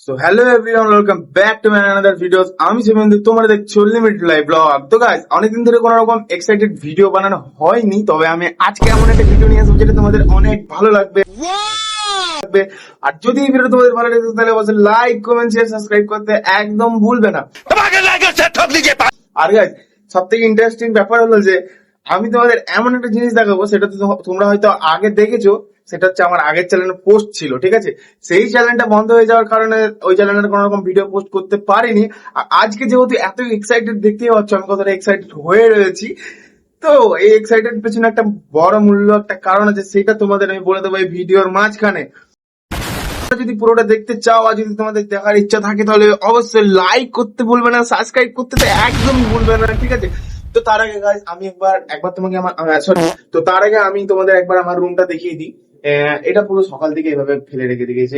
So hello everyone, welcome back to my another videos. আমি শুভেন্দু, তোমরা দেখছো লিমিটেড লাইভ ব্লগ। তো গাইস, অনেকদিন ধরে কোনো রকম এক্সাইটেড ভিডিও বানানো হয়নি, তবে আমি আজকে এমন একটা ভিডিও নিয়ে আসবো যেটা তোমাদের অনেক ভালো লাগবে। আর যদি এই ভিডিও তোমাদের ভালো লাগে তাহলে অবশ্যই লাইক, কমেন্ট, শেয়ার, সাবস্ক্রাইব করতে একদম ভুলবে না। আর গাইস, সব থেকে ইন্টারেস্টিং ব্যাপার হলো যে আমি তোমাদের এমন একটা জিনিস দেখাবো, সেটা তো তোমরা হয়তো আগে দেখেছো। সেটা হচ্ছে আমার আগের চ্যানেলে পোস্ট ছিল, ঠিক আছে? সেই চ্যানেলটা বন্ধ হয়ে যাওয়ার কারণে ওই চ্যানেলে কোনো রকম ভিডিও পোস্ট করতে পারিনি। আর আজকে যেহেতু এত এক্সাইটেড দেখতেই পাচ্ছ, আমি কতটা এক্সাইটেড হয়ে রয়েছি। তো এই এক্সাইটেড পেছনে একটা বড় মূল্য একটা কারণ আছে, সেটা তোমাদের আমি বলে দেবো এই ভিডিওর মাঝখানে। যদি পুরোটা দেখতে চাও আর যদি তোমাদের দেখার ইচ্ছা থাকে তাহলে অবশ্যই লাইক করতে ভুলবে না, সাবস্ক্রাইব করতে তো একদমই ভুলবে না, ঠিক আছে? তো তার আগে গাইস, আমি একবার তোমাকে আমার সরি, তো তার আগে আমি তোমাদের একবার আমার রুমটা দেখিয়ে দিই। এটা পুরো সকাল থেকে এভাবে ফেলে রেখে দিয়েছে।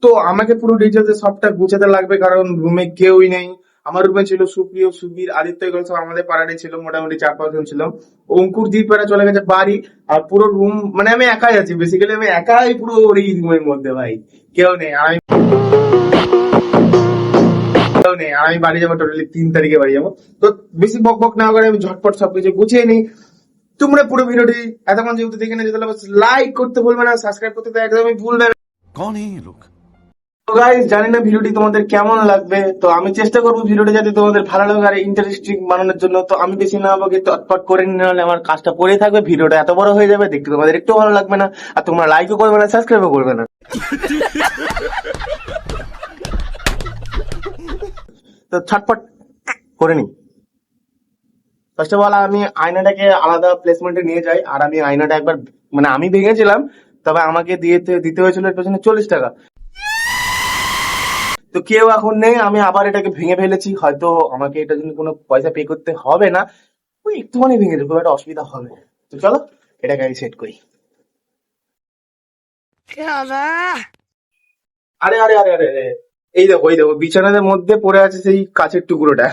তো আমাকে পুরো ডিটেলসে সবটা গুছাতে লাগবে, কারণ রুমে কেউই নেই। আমার রুমে ছিল সুপ্রিয়, সুবীর, আদিত্য, এগুলো সব আমাদের পাড়ারই ছিল, মোটামুটি 4-5 জন ছিল। অঙ্কুর দ্বীপেরা চলে গেছে বাড়ি। আর পুরো রুম মানে আমি একাই আছি, বেসিক্যালি আমি একাই পুরো এই রুমের মধ্যে, ভাই কেউ নেই। আমি বাড়ি যাবো টোটালি 3 তারিখে বাড়ি যাবো। তো বেশি বক বক না করে আমি ঝটপট সবকিছু গুছিয়ে নিই। তোমরা পুরো ভিডিওটি এতক্ষণ যেহেতু দেখে নিয়েছো, তাহলে লাইক করতে ভুলবে না, সাবস্ক্রাইব করতে তো একদমই ভুলবে না। कौन है ये लोग? তো গাইস, জানি না ভিডিওটি তোমাদের কেমন লাগবে, তো আমি চেষ্টা করবো ভিডিওটি যাতে তোমাদের ভালো লাগে আর ইন্টারেস্টিং বানানোর জন্য। তো আমি বেশি না আমাকে চটপট করে নিলে আমার কাজটা পড়ে থাকবে, ভিডিওটা এত বড় হয়ে যাবে, দেখতে তোমাদের একটু ভালো লাগবে না। আর তোমরা লাইকও করবে না, সাবস্ক্রাইবও করবে না। তো ছটপট করে নি। ফার্স্ট অফ অল আমি আয়নাটাকে আলাদা প্লেসমেন্টে নিয়ে যাই। আর আমি আয়নাটা একবার মানে আমি ভেঙেছিলাম, তবে আমাকে দিতে হয়েছিল এর পেছনে 40 টাকা। তো কেউ এখন নেই, আমি আবার এটাকে ভেঙে ফেলেছি। হয়তো আমাকে এটার জন্য কোনো পয়সা পে করতে হবে না, ওই একটুখানি ভেঙে দেবো, একটা অসুবিধা হবে না। তো চলো এটাকে আমি সেট করি। আরে আরে আরে আরে আরে, এই দেখো বিছানার মধ্যে পড়ে আছে সেই কাচের টুকরোটা।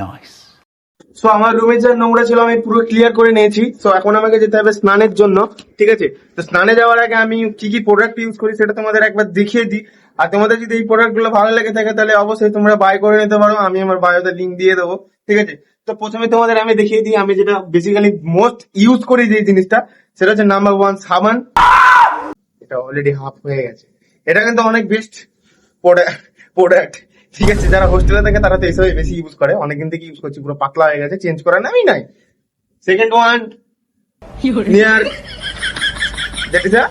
Nice. সো আমার রুমে যা নোংরা ছিল আমি পুরো ক্লিয়ার করে নিয়েছি। সো এখন আমাকে যেতে হবে স্নানের জন্য, ঠিক আছে? তো স্নানে যাওয়ার আগে আমি কি কি প্রোডাক্ট ইউজ করি সেটা তোমাদের একবার দেখিয়ে দিই। আর তোমাদের যদি এই প্রোডাক্ট গুলো ভালো লেগে থাকে তাহলে অবশ্যই তোমরা বাই করে নিতে পারো, আমি আমার বায়োতে লিঙ্ক দিয়ে দেবো, ঠিক আছে? তো প্রথমে তোমাদের আমি দেখিয়ে দিই আমি যেটা বেসিক্যালি মোস্ট ইউজ করি যে জিনিসটা, সেটা হচ্ছে নাম্বার 1 সাবান। এটা অলরেডি হাফ হয়ে গেছে। এটা কিন্তু অনেক বেস্ট প্রোডাক্ট, ঠিক আছে? যারা হোস্টেলে থাকে তারা তো এইসবই বেশি ইউজ করে, অনেকদিন থেকে ইউজ করছি, পুরো পাতলা হয়ে গেছে, চেঞ্জ করার নামই নাই। সেকেন্ড ওয়ান, নিয়ার যেটা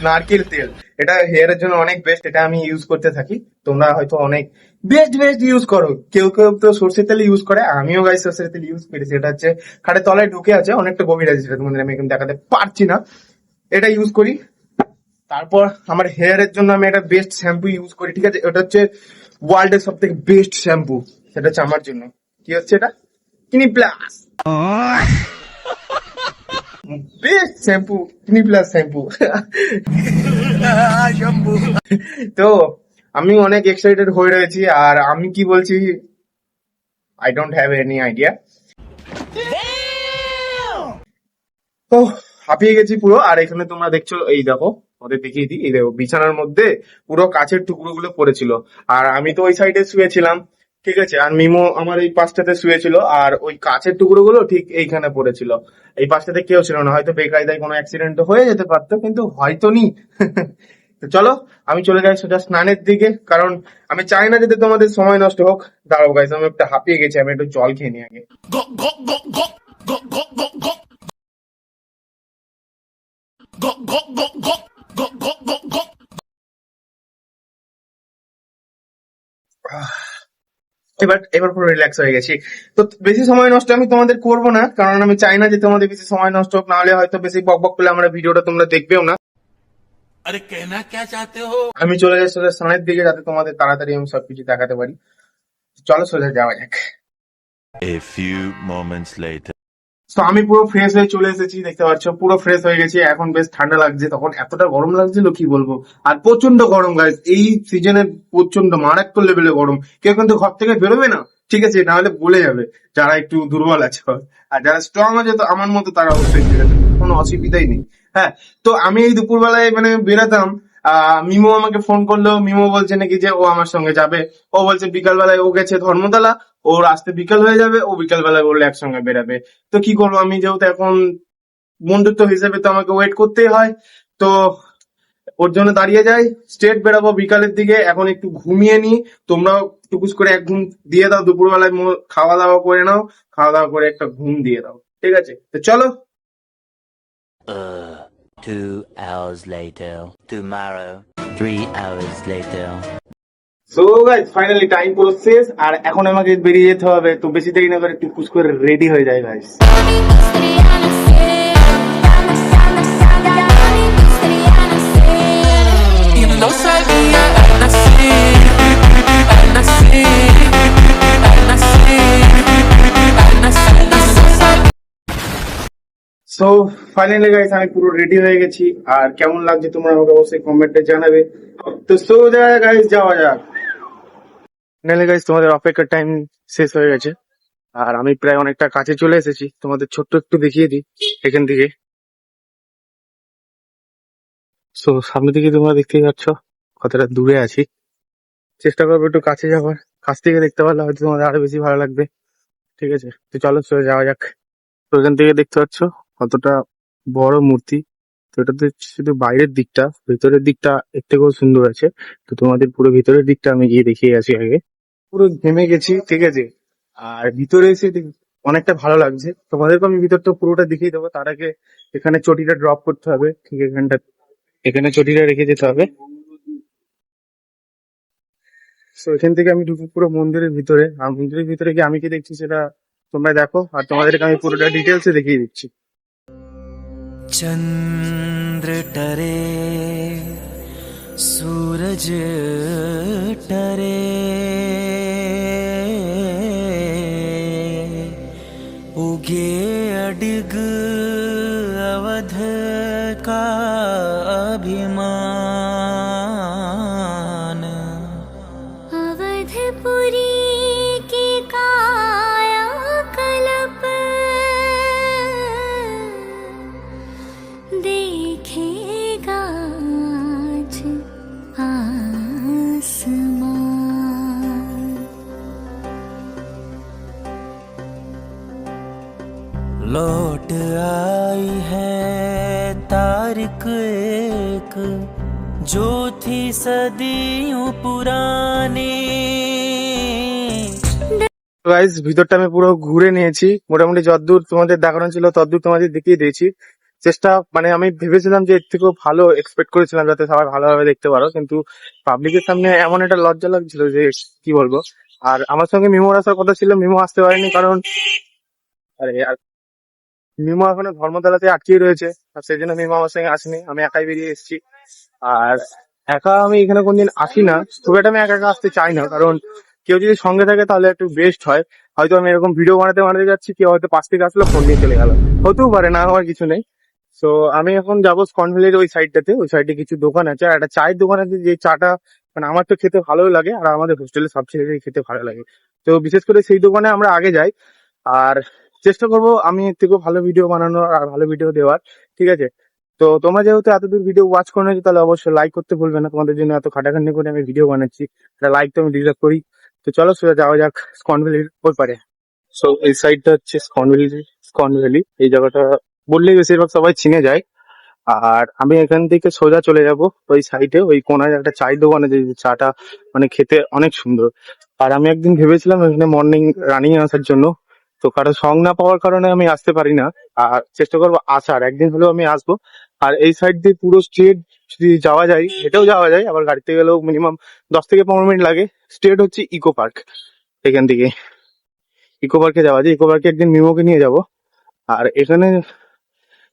নারকেল তেল। এটা হেয়ারের জন্য অনেক বেস্ট, এটা আমি ইউজ করতে থাকি। তোমরা হয়তো অনেক বেস্ট বেস্ট ইউজ করো, কেউ কেউ তো সর্ষের তেল ইউজ করে, আমিও গাই সর্ষের তেল ইউজ করেছি। এটা হচ্ছে খাটে তলায় ঢুকে আছে, অনেকটা গভীর আছে, সেটা তোমাদের আমি এখন দেখাতে পারছি না। এটা ইউজ করি। তারপর আমার হেয়ারের জন্য আমি একটা বেস্ট শ্যাম্পু ইউজ করি, ঠিক আছে? এটা হচ্ছে ওয়ার্ল্ডের সব থেকে বেস্ট শ্যাম্পু, সেটা হচ্ছে আমার জন্য। কি হচ্ছে এটা? Clinic plus best shampoo, clinic plus shampoo. তো আমি অনেক এক্সাইটেড হয়ে রয়েছি, আর আমি কি বলছি I don't have any idea. তো হাঁপিয়ে গেছি পুরো। আর এখানে তোমরা দেখছো, এই দেখো ওদের দেখিয়ে দিই, এই দেখো বিছানার মধ্যে পুরো কাচের টুকরো গুলো পড়েছিল। আর আমি তো ওই সাইডে শুয়েছিলাম, ঠিক আছে? আর মিমো আমার এই পাশটাতে শুয়েছিল, আর ওই কাচের টুকরো গুলো ঠিক এইখানে পড়েছিল। এই পাশটাতে কেউ ছিল না, হয়তো বেকায়দায় কোনো অ্যাক্সিডেন্ট হয়ে যেতে পারতো, কিন্তু হয়তো নি। তো চলো আমি চলে যাই সোজা স্নানের দিকে, কারণ আমি চাই না যাতে তোমাদের সময় নষ্ট হোক। দাঁড়াও গাইস, আমি একটা হাঁপিয়ে গেছি, আমি একটু জল খেয়ে নিই আগে। এবার পুরো রিল্যাক্স হয়ে গেছি। তো বেশি সময় নষ্ট আমি তোমাদের করবো না, কারণ আমি চাই না যে তোমাদের বেশি সময় নষ্ট হোক, নাহলে হয়তো বেশি বক বক করলে আমার ভিডিওটা তোমরা দেখবেও না। अरे कहना क्या चाहते हो? আমি চলে যাচ্ছি সোজা স্নানের দিকে, যাতে তোমাদের তাড়াতাড়ি আমি সবকিছু দেখাতে পারি। চলো সোজা যাওয়া যাক। A few moments later. তো আমি পুরো ফ্রেশ হয়ে চলে এসেছি, দেখতে পাচ্ছ পুরো ফ্রেশ হয়ে গেছি। এখন বেশ ঠান্ডা লাগছে, তখন এতটা গরম লাগছিল কি বলবো। আর প্রচন্ড গরম গাইস, এই সিজনে প্রচন্ড মারাত্মক লেভেলে গরম। কেউ কিন্তু ঘর থেকে বেরোবে না, ঠিক আছে, না হলে বলে যাবে যারা একটু দুর্বল আছে। আর যারা স্ট্রং আছে তো আমার মতো, তারা অবশ্যই বেরোবে, কোনো অসুবিধাই নেই। হ্যাঁ, তো আমি এই দুপুরবেলায় মানে বেরোতাম। মিমো আমাকে ফোন করলো, মিমো বলছে নাকি যে ও আমার সঙ্গে যাবে। ও বলছে বিকাল বেলায় ও গেছে ধর্মতলা, ওর আসতে বিকাল হয়ে যাবে, ও বিকাল বেলায় বললে একসঙ্গে বেরাবে। তো কি করবো, আমি যেহেতু এখন বন্ধুত্ব হিসেবে তো আমাকে ওয়েট করতেই হয়, তো ওর জন্য দাঁড়িয়ে যাই। স্ট্রেট বেরাবো বিকালের দিকে, এখন একটু ঘুমিয়ে নি। তোমরাও টুকুস করে এক ঘুম দিয়ে দাও, দুপুরবেলায় খাওয়া দাওয়া করে নাও, খাওয়া দাওয়া করে একটা ঘুম দিয়ে দাও, ঠিক আছে? তো চলো। 2 hours later. Tomorrow. 3 hours later. So guys, finally time পুরো শেষ, আর এখন আমাকে বেরিয়ে যেতে হবে। তো বেশি দেরি না করে টুকুস করে রেডি হয়ে যায় guys. Y no sabía al nacer, al nacer, al nacer, al nacer, no sabía. So finally guys, আমি পুরো রেডি হয়ে গেছি। আর কেমন লাগছে তোমরা আমাকে অবশ্যই কমেন্টে জানাবে। তো সো গাইস, যাওয়া যাক। ফাইনালি গাইস, তোমাদের অপেক্ষার টাইম শেষ হয়ে গেছে, আর আমি প্রায় অনেকটা কাছে চলে এসেছি। তোমাদের ছোট্ট একটু দেখিয়ে দিই এখান থেকে। সো সামনে থেকে তোমরা দেখতেই পাচ্ছ কতটা দূরে আছি। চেষ্টা করবো একটু কাছে যাওয়ার, কাছ থেকে দেখতে পারলে হয়তো তোমাদের আরো বেশি ভালো লাগবে, ঠিক আছে? তো চলো চলে যাওয়া যাক। তো এখান থেকে দেখতে পাচ্ছ কতটা বড় মূর্তি। তো এটা তো শুধু বাইরের দিকটা, ভেতরের দিকটা এর থেকেও সুন্দর আছে। তো তোমাদের পুরো ভিতরের দিকটা আমি গিয়ে দেখিয়ে গেছি আগে। পুরো ঘেমে গেছি, ঠিক আছে। আর ভিতরে এসে অনেকটা ভালো লাগছে। তোমাদেরকে আমি ভিতরটা পুরোটা দেখিয়ে দেবো, তার আগে এখানে চটিটা ড্রপ করতে হবে, ঠিক এখানটা, এখানে চটিটা রেখে যেতে হবে। তো এখান থেকে আমি ঢুকি পুরো মন্দিরের ভিতরে। আর মন্দিরের ভিতরে গিয়ে আমি কি দেখছি সেটা তোমরা দেখো, আর তোমাদেরকে আমি পুরোটা ডিটেলসে দেখিয়ে দিচ্ছি। चंद्र टरे सूरज टरे उगे अडिग अवध का अभिमान अवधपुरी की काया कल्प देखेगा आज आसमान। लौट आई है तारीख एक जो थी सदियों पुरानी। গাইস, ভিতরটা আমি পুরো ঘুরে নিয়েছি, মোটামুটি যতদূর তোমাদের দেখানো ছিল ততদূর তোমাদের দেখিয়ে দিয়েছি। চেষ্টা মানে আমি ভেবেছিলাম যে এর থেকেও ভালো এক্সপেক্ট করেছিলাম, যাতে সবাই ভালোভাবে দেখতে পারো, কিন্তু পাবলিকের সামনে এমন একটা লজ্জা লাগছিল যে কি বলবো। আর আমার সঙ্গে মিমোর আসার কথা ছিল, মিমো আসতে পারেনি, কারণ আরে আর মিমো এখনো ধর্মতলাতে আটকে রয়েছে, আর সেই জন্য মিমো আমার সঙ্গে আসেনি, আমি একাই বেরিয়ে এসেছি। আর একা আমি এখানে কোনদিন আসি না, খুব একটা আমি একা একা আসতে চাই না, কারণ কেউ যদি সঙ্গে থাকে তাহলে একটু বেস্ট হয়। হয়তো আমি এরকম ভিডিও বানাতে বানাতে যাচ্ছি, কেউ হয়তো পাশ থেকে আসলো ফোন নিয়ে চলে গেল, হতেও পারে, না আমার কিছু নেই। তো আমি এখন যাবো স্কন ভ্যালির ওই সাইডটাতে, ওই সাইডে কিছু দোকান আছে, আর একটা চায়ের দোকান আছে, যে চাটা মানে আমার তো খেতে ভালোই লাগে, আর আমাদের হোস্টেলে সব ছেলেদেরই খেতে ভালো লাগে। তো বিশেষ করে সেই দোকানে আমরা আগে যাই, আর চেষ্টা করবো আমি এর থেকেও ভালো ভিডিও বানানোর আর ভালো ভিডিও দেওয়ার, ঠিক আছে? তো তোমরা যেহেতু এতদূর ভিডিও ওয়াচ করে নিয়েছো, তাহলে অবশ্যই লাইক করতে ভুলবে না। তোমাদের জন্য এত খাটাখাটনি করে আমি ভিডিও বানাচ্ছি, একটা লাইক তো আমি ডিজার্ভ করি। তো চলো সোজা যাওয়া যাক স্কন ভ্যালির ওই পারে। সো এই সাইডটা হচ্ছে স্কন ভ্যালি। এই জায়গাটা বললেই বেশিরভাগ সবাই চিনে যায়। আর আমি এখান থেকে সোজা চলে যাব ওই সাইডে, ওই কোনায় একটা চায়ের দোকান আছে, যে চাটা মানে খেতে অনেক সুন্দর। আর আমি একদিন ভেবেছিলাম এখানে মর্নিং রানিং আসার জন্য, তো কারো সং না পাওয়ার কারণে আমি আসতে পারি না। আর চেষ্টা করবো আসার, একদিন হলেও আমি আসবো। আর এই সাইড দিয়ে পুরো স্ট্রেট যদি যাওয়া যায়, হেঁটেও যাওয়া যায়, আবার গাড়িতে গেলেও মিনিমাম 10 থেকে 15 মিনিট লাগে। স্ট্রেট হচ্ছে ইকো পার্ক, এখান থেকে ইকো পার্কে যাওয়া যায়। ইকো পার্কে একদিন মিমোকে নিয়ে যাব। আর এখানে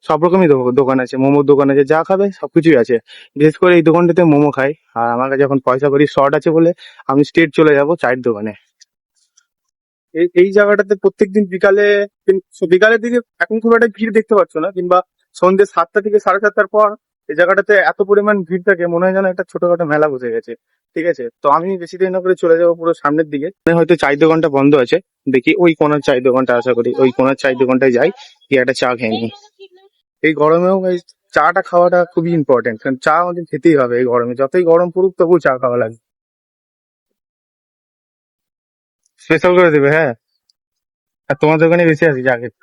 সব রকমই দোকান আছে, মোমোর দোকান আছে, যা খাবে সবকিছুই আছে। বিশেষ করে এই দোকানটাতে মোমো খাই, আর আমার কাছে এখন পয়সা করি শর্ট আছে বলে আমি স্ট্রেট চলে যাব চায়ের দোকানে। এই জায়গাটাতে প্রত্যেকদিন বিকালে বিকালের দিকে এখন খুব একটা ভিড় দেখতে পাচ্ছ না, কিংবা সন্ধ্যে 7টা থেকে 7:30টার পর এই জায়গাটাতে এত পরিমাণ ভিড় থাকে, মনে হয় যেন একটা ছোটখাটো মেলা বসে গেছে। ঠিক আছে, তো আমি বেশি দেরি না করে চলে যাবো পুরো সামনের দিকে। হয়তো চায়ের দোকানটা বন্ধ আছে, দেখি ওই কোনার চায়ের দোকানটা, আশা করি ওই কোনার চায়ের দোকানটায় যাই, গিয়ে একটা চা খেয়ে নিই। এই গরমেও এই চাটা খাওয়াটা খুবই ইম্পর্টেন্ট, কারণ চা আমাদের খেতেই হবে এই গরমে, যতই গরম পড়ুক তবুও চা খাওয়া লাগে। স্পেশাল করে দেবে, হ্যাঁ। আর তোমার দোকানে বেশি আছি চা খেতে।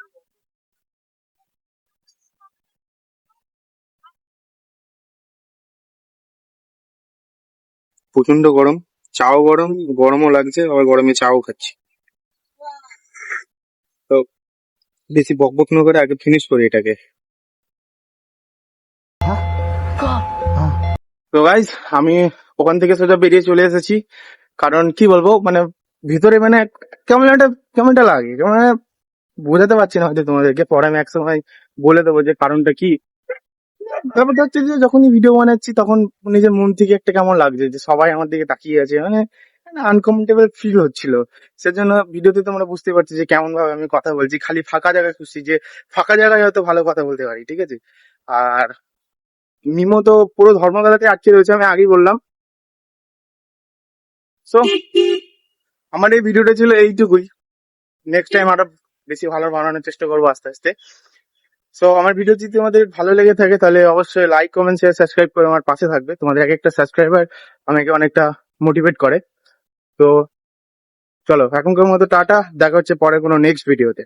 প্রচন্ড গরম, চাও গরম, গরমও লাগছে, আবার গরমে চাও খাচ্ছি। তো বেশি বকবক না করে আগে ফিনিশ করি এটাকে। তো গাইজ, আমি ওখান থেকে সোজা বেরিয়ে চলে এসেছি। কারণ কি বলবো, মানে ভিতরে মানে কেমনটা লাগে, মানে বোঝাতে পারছি না হয়তো তোমাদেরকে, পরে আমি একসময় বলে দেবো যে কারণটা কি। ব্যাপারটা হচ্ছে যে যখনই ভিডিও বানাচ্ছি তখন নিজের মন থেকে একটা কেমন লাগছে যে সবাই আমার দিকে তাকিয়ে আছে, মানে আনকমফোর্টেবল ফিল হচ্ছিল। সেজন্য ভিডিওতে তোমরা বুঝতে পারছি যে কেমন ভাবে আমি কথা বলছি, খালি ফাঁকা জায়গায় খুঁজছি যে ফাঁকা জায়গায় হয়তো ভালো কথা বলতে পারি। ঠিক আছে, আর মিমো তো পুরো ধর্মতলাতে আটকে রয়েছে, আমি আগেই বললাম। সো আমার এই ভিডিওটা ছিল এইটুকুই। নেক্সট টাইম আরো বেশি ভালো বানানোর চেষ্টা করবো আস্তে আস্তে। সো আমার ভিডিও যদি তোমাদের ভালো লেগে থাকে তাহলে অবশ্যই লাইক, কমেন্ট, শেয়ার, সাবস্ক্রাইব করে আমার পাশে থাকবে। তোমাদের এক একটা সাবস্ক্রাইবার আমাকে অনেকটা মোটিভেট করে। তো চলো এখনকার মতো টাটা, দেখা হচ্ছে পরে কোনো নেক্সট ভিডিওতে।